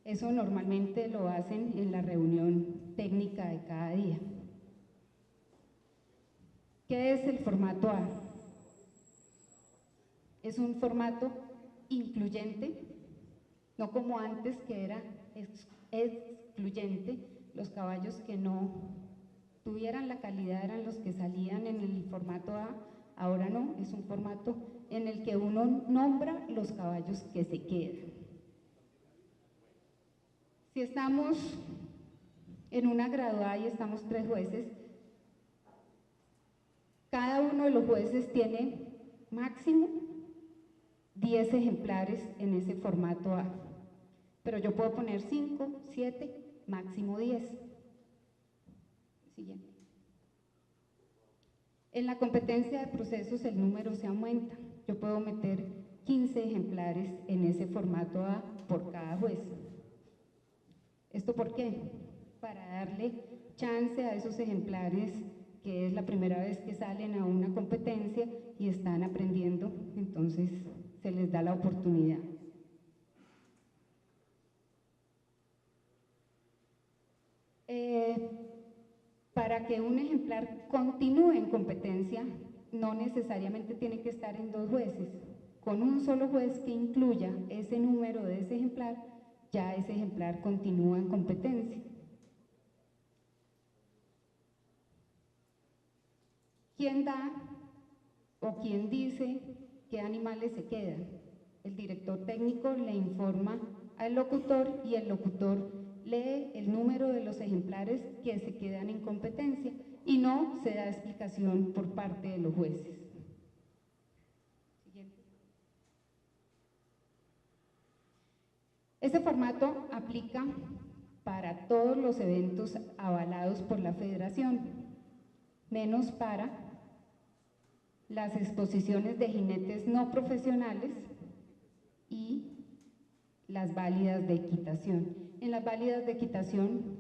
Eso normalmente lo hacen en la reunión técnica de cada día. ¿Qué es el formato A? Es un formato incluyente, no como antes que era excluyente. Los caballos que no tuvieran la calidad eran los que salían en el formato A, ahora no, es un formato en el que uno nombra los caballos que se quedan. Si estamos en una graduada y estamos 3 jueces, cada uno de los jueces tiene máximo 10 ejemplares en ese formato A, pero yo puedo poner 5, 7, máximo 10. Siguiente. En la competencia de procesos el número se aumenta, yo puedo meter 15 ejemplares en ese formato A por cada juez. ¿Esto por qué? Para darle chance a esos ejemplares que es la primera vez que salen a una competencia y están aprendiendo, entonces se les da la oportunidad. Para que un ejemplar continúe en competencia, no necesariamente tiene que estar en 2 jueces. Con un solo juez que incluya ese número de ese ejemplar, ya ese ejemplar continúa en competencia. ¿Quién da o quién dice qué animales se quedan? El director técnico le informa al locutor y el locutor lee el número de los ejemplares que se quedan en competencia y no se da explicación por parte de los jueces. Siguiente. Este formato aplica para todos los eventos avalados por la federación, menos para las exposiciones de jinetes no profesionales y las válidas de equitación. En las válidas de equitación,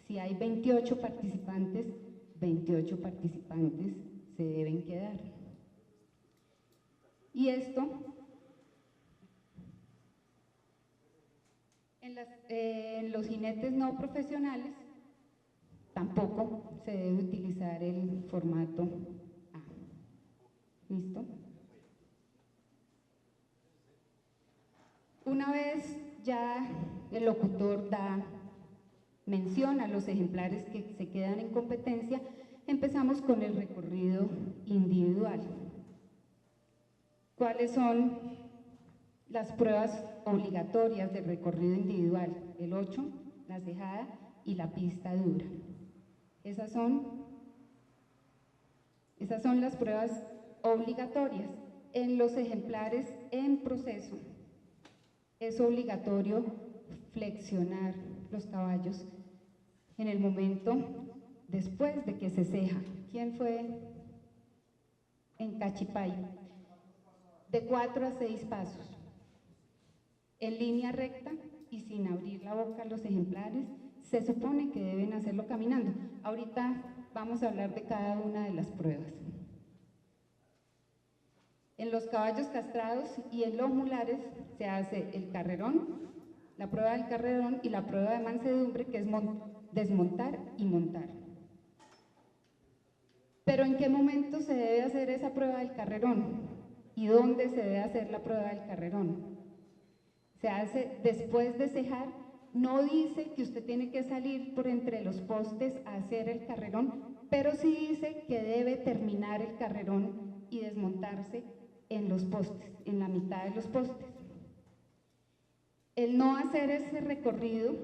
si hay 28 participantes, 28 participantes se deben quedar. Y esto, en los jinetes no profesionales, tampoco se debe utilizar el formato A. ¿Listo? Una vez ya el locutor menciona los ejemplares que se quedan en competencia, empezamos con el recorrido individual. ¿Cuáles son las pruebas obligatorias del recorrido individual? El 8, la cejada y la pista dura. Esas son las pruebas obligatorias. En los ejemplares en proceso es obligatorio flexionar los caballos en el momento después de que se ceja. ¿Quién fue en Cachipay? De 4 a 6 pasos, en línea recta y sin abrir la boca los ejemplares. Se supone que deben hacerlo caminando. Ahorita vamos a hablar de cada una de las pruebas. En los caballos castrados y en los mulares se hace el carrerón, la prueba del carrerón y la prueba de mansedumbre, que es desmontar y montar. Pero ¿en qué momento se debe hacer esa prueba del carrerón? ¿Y dónde se debe hacer la prueba del carrerón? Se hace después de cejar. No dice que usted tiene que salir por entre los postes a hacer el carrerón, pero sí dice que debe terminar el carrerón y desmontarse en los postes, en la mitad de los postes. El no hacer ese recorrido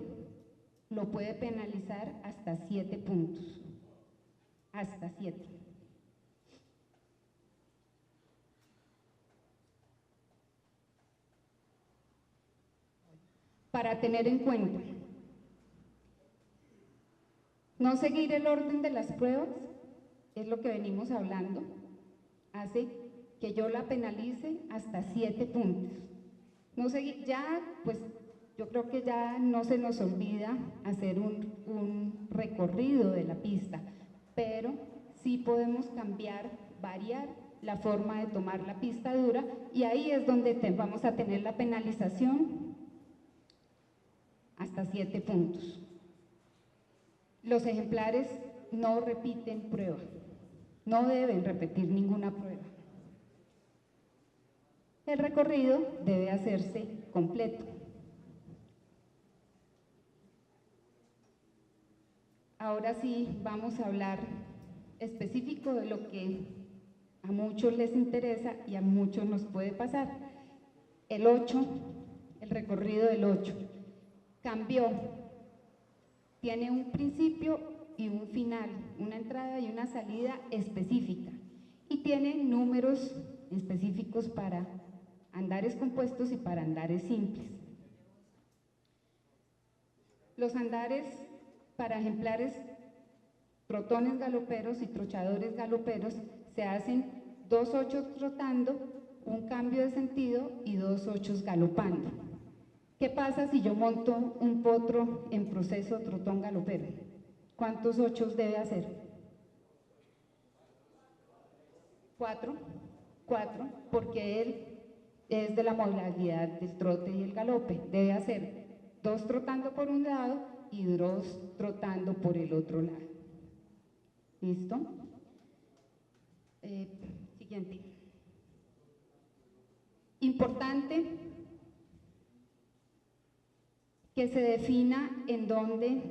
lo puede penalizar hasta 7 puntos, hasta 7. Para tener en cuenta, no seguir el orden de las pruebas, es lo que venimos hablando, hace que yo la penalice hasta 7 puntos. No seguir, ya, pues yo creo que ya no se nos olvida hacer un recorrido de la pista, pero sí podemos cambiar, variar la forma de tomar la pista dura y ahí es donde vamos a tener la penalización hasta 7 puntos. Los ejemplares no repiten prueba, no deben repetir ninguna prueba. El recorrido debe hacerse completo. Ahora sí vamos a hablar específico de lo que a muchos les interesa y a muchos nos puede pasar. El 8, el recorrido del 8, cambió, tiene un principio y un final, una entrada y una salida específica y tiene números específicos para andares compuestos y para andares simples. Los andares para ejemplares trotones galoperos y trochadores galoperos se hacen 2 ochos trotando, un cambio de sentido y 2 ochos galopando. ¿Qué pasa si yo monto un potro en proceso trotón galopero? ¿Cuántos ochos debe hacer? 4, porque él es de la modalidad del trote y el galope. Debe hacer 2 trotando por un lado y 2 trotando por el otro lado. ¿Listo? Siguiente. Importante que se defina en dónde,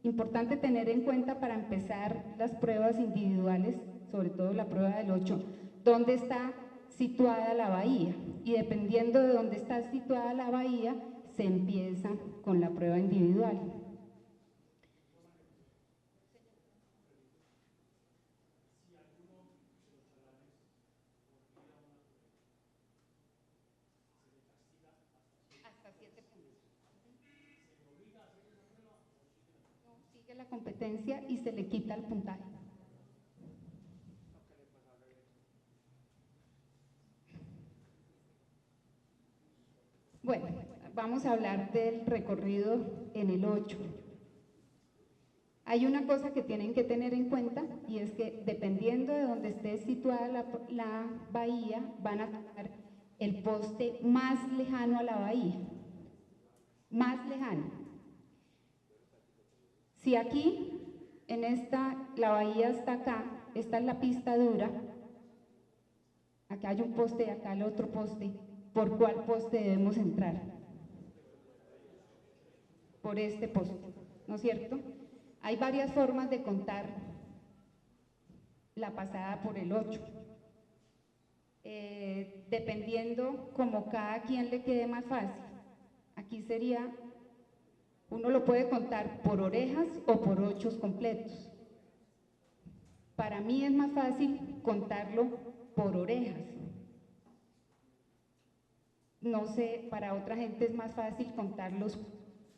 importante tener en cuenta para empezar las pruebas individuales, sobre todo la prueba del 8, dónde está situada la bahía, y dependiendo de dónde está situada la bahía, se empieza con la prueba individual. Hasta 7 puntos. No, sigue la competencia y se le quita el puntaje. Bueno, vamos a hablar del recorrido en el 8. Hay una cosa que tienen que tener en cuenta y es que dependiendo de donde esté situada la bahía, van a tomar el poste más lejano a la bahía, más lejano. Si aquí, en esta, la bahía está acá, esta es la pista dura, acá hay un poste y acá el otro poste, ¿por cuál poste debemos entrar? Por este poste, ¿no es cierto? Hay varias formas de contar la pasada por el 8, dependiendo como cada quien le quede más fácil. Aquí sería, uno lo puede contar por orejas o por ochos completos. Para mí es más fácil contarlo por orejas. No sé, para otra gente es más fácil contarlos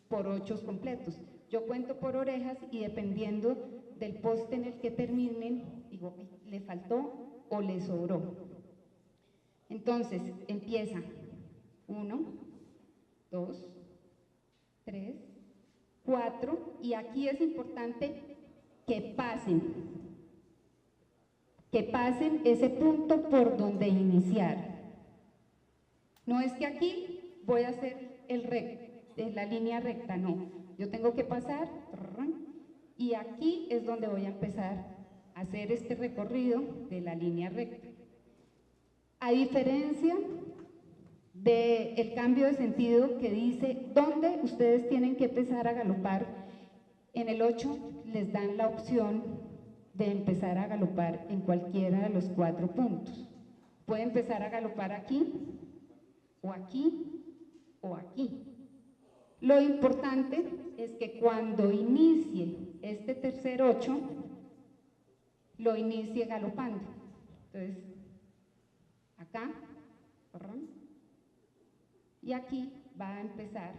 por ochos completos. Yo cuento por orejas y dependiendo del poste en el que terminen, digo, ¿le faltó o le sobró? Entonces, empieza 1, 2, 3, 4, y aquí es importante que pasen ese punto por donde iniciar. No es que aquí voy a hacer la línea recta, no. Yo tengo que pasar y aquí es donde voy a empezar a hacer este recorrido de la línea recta. A diferencia del cambio de sentido que dice dónde ustedes tienen que empezar a galopar, en el 8 les dan la opción de empezar a galopar en cualquiera de los 4 puntos. Puede empezar a galopar aquí, o aquí, o aquí. Lo importante es que cuando inicie este tercer 8, lo inicie galopando. Entonces, acá, y aquí va a empezar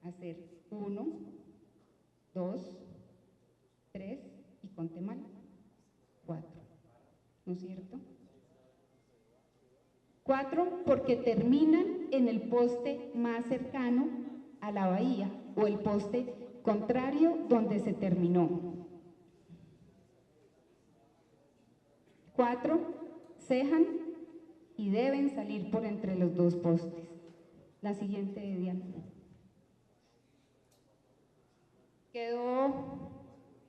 a hacer 1, 2, 3 y conte mal, 4, ¿no es cierto? 4 porque terminan en el poste más cercano a la bahía o el poste contrario donde se terminó. 4, cejan y deben salir por entre los 2 postes. La siguiente, Diana. ¿Quedó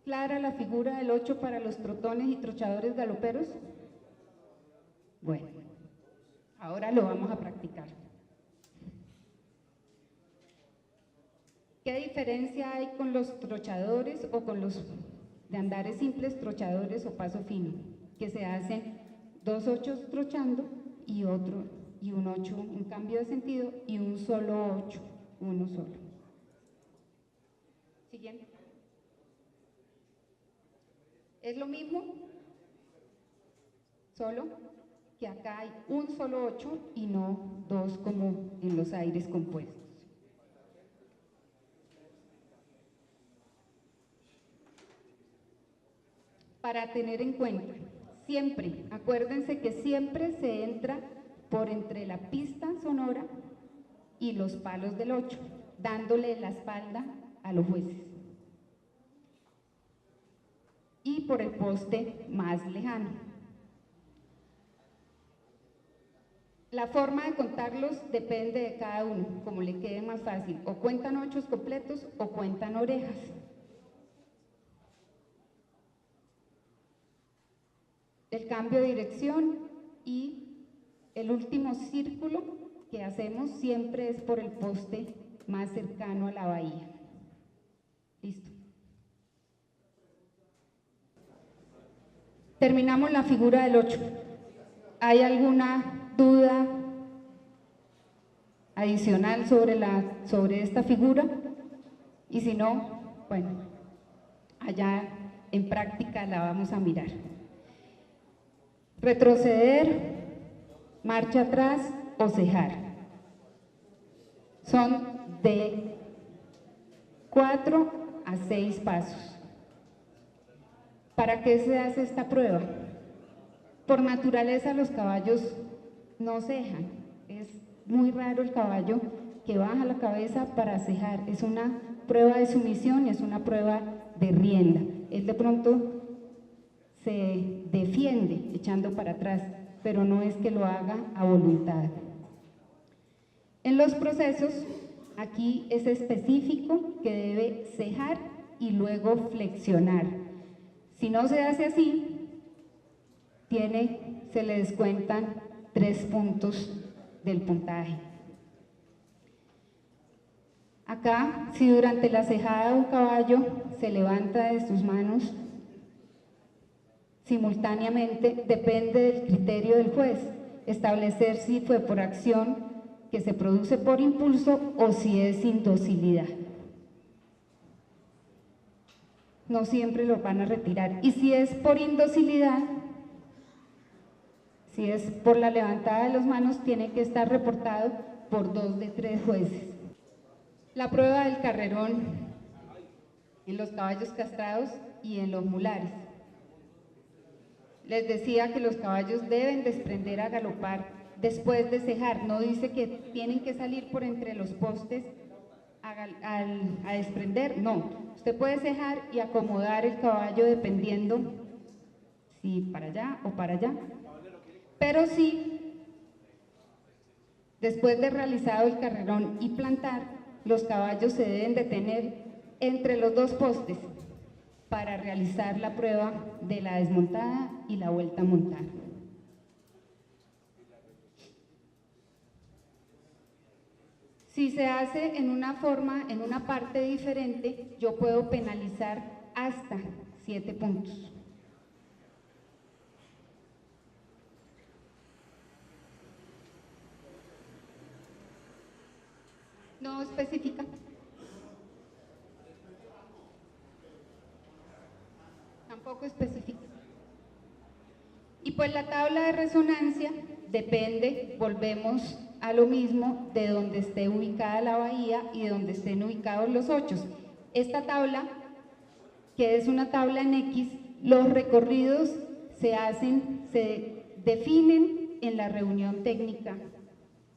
clara la figura del 8 para los trotones y trochadores galoperos? Bueno, ahora lo vamos a practicar. ¿Qué diferencia hay con los trochadores o con los de andares simples, trochadores o paso fino? Que se hacen 2 ochos trochando y un 8, un cambio de sentido y un solo 8, uno solo. Siguiente. ¿Es lo mismo? Solo que acá hay un solo 8 y no 2 como en los aires compuestos. Para tener en cuenta, siempre, acuérdense que siempre se entra por entre la pista sonora y los palos del 8, dándole la espalda a los jueces. Y por el poste más lejano. La forma de contarlos depende de cada uno, como le quede más fácil. O cuentan 8 completos o cuentan orejas. El cambio de dirección y el último círculo que hacemos siempre es por el poste más cercano a la bahía. Listo. Terminamos la figura del 8. ¿Hay alguna duda adicional sobre esta figura? Y si no, bueno, allá en práctica la vamos a mirar. Retroceder, marcha atrás o cejar. Son de 4 a 6 pasos. ¿Para qué se hace esta prueba? Por naturaleza los caballos no cejan. Es muy raro el caballo que baja la cabeza para cejar. Es una prueba de sumisión y es una prueba de rienda. Él de pronto se defiende echando para atrás, pero no es que lo haga a voluntad. En los procesos, aquí es específico que debe cejar y luego flexionar. Si no se hace así, se le descuentan 3 puntos del puntaje. Acá, si durante la cejada un caballo se levanta de sus manos simultáneamente, depende del criterio del juez, establecer si fue por acción que se produce por impulso o si es indocilidad. No siempre lo van a retirar. Y si es por indocilidad, si es por la levantada de las manos, tiene que estar reportado por 2 de 3 jueces. La prueba del carrerón en los caballos castrados y en los mulares. Les decía que los caballos deben desprender a galopar después de cejar. No dice que tienen que salir por entre los postes a desprender, no. Usted puede cejar y acomodar el caballo dependiendo si para allá o para allá. Pero sí, después de realizado el carrerón y plantar, los caballos se deben detener entre los 2 postes para realizar la prueba de la desmontada y la vuelta a montar. Si se hace en una forma, en una parte diferente, yo puedo penalizar hasta 7 puntos. No especifica. Tampoco especifica. Y pues la tabla de resonancia depende, volvemos a lo mismo, de donde esté ubicada la bahía y de donde estén ubicados los 8. Esta tabla, que es una tabla en X, los recorridos se definen en la reunión técnica,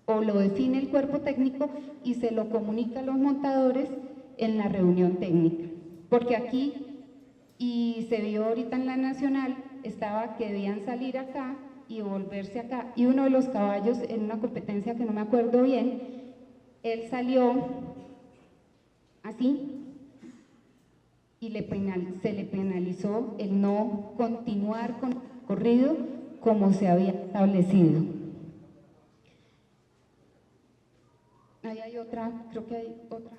o lo define el cuerpo técnico y se lo comunica a los montadores en la reunión técnica. Porque aquí, y se vio ahorita en la nacional, estaba que debían salir acá y volverse acá, y uno de los caballos en una competencia que no me acuerdo bien, él salió así y se le penalizó el no continuar con el recorrido como se había establecido. Ahí hay otra, creo que hay otra.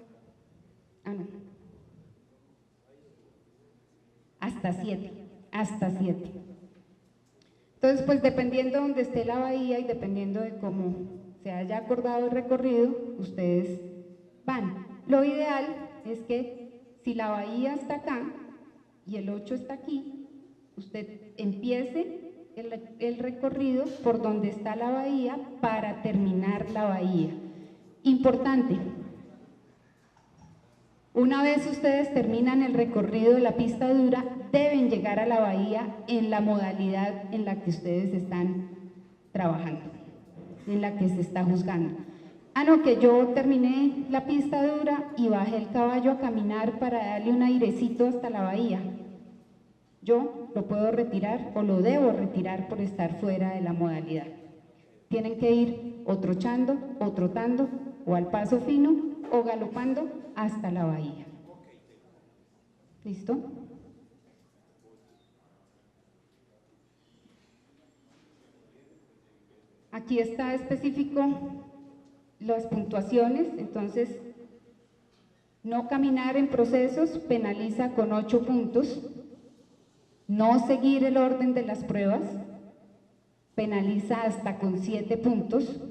Ah, no. Hasta 7. Entonces, pues dependiendo de donde esté la bahía y dependiendo de cómo se haya acordado el recorrido, ustedes van. Lo ideal es que si la bahía está acá y el 8 está aquí, usted empiece el recorrido por donde está la bahía para terminar la bahía. Importante, una vez ustedes terminan el recorrido de la pista dura, deben llegar a la bahía en la modalidad en la que ustedes están trabajando, en la que se está juzgando. Ah, no, que yo terminé la pista dura y bajé el caballo a caminar para darle un airecito hasta la bahía. Yo lo puedo retirar o lo debo retirar por estar fuera de la modalidad. Tienen que ir o trochando o trotando o al paso fino o galopando hasta la bahía. ¿Listo? Aquí está específico las puntuaciones, entonces no caminar en procesos penaliza con 8 puntos, no seguir el orden de las pruebas penaliza hasta con 7 puntos,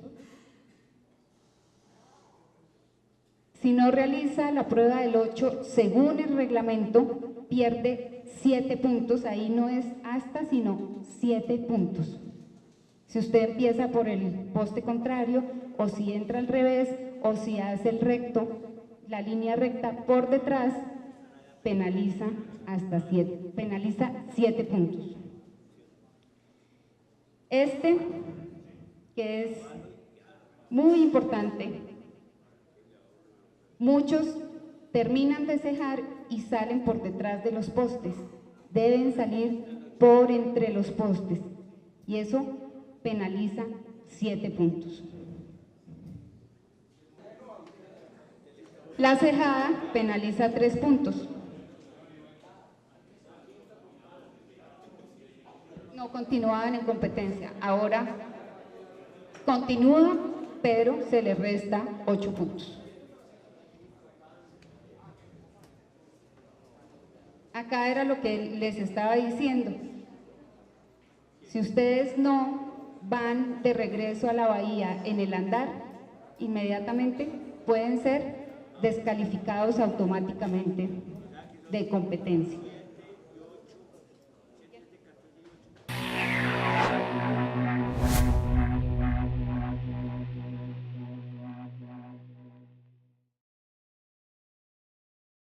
si no realiza la prueba del 8 según el reglamento pierde 7 puntos, ahí no es hasta sino 7 puntos. Si usted empieza por el poste contrario, o si entra al revés, o si hace el recto, la línea recta por detrás, penaliza hasta 7 puntos. Este, que es muy importante, muchos terminan de cejar y salen por detrás de los postes, deben salir por entre los postes, y eso penaliza 7 puntos. La cejada penaliza 3 puntos. No continuaban en competencia, ahora continúa, pero se le resta 8 puntos. Acá era lo que les estaba diciendo. Si ustedes no van de regreso a la bahía en el andar, inmediatamente pueden ser descalificados automáticamente de competencia.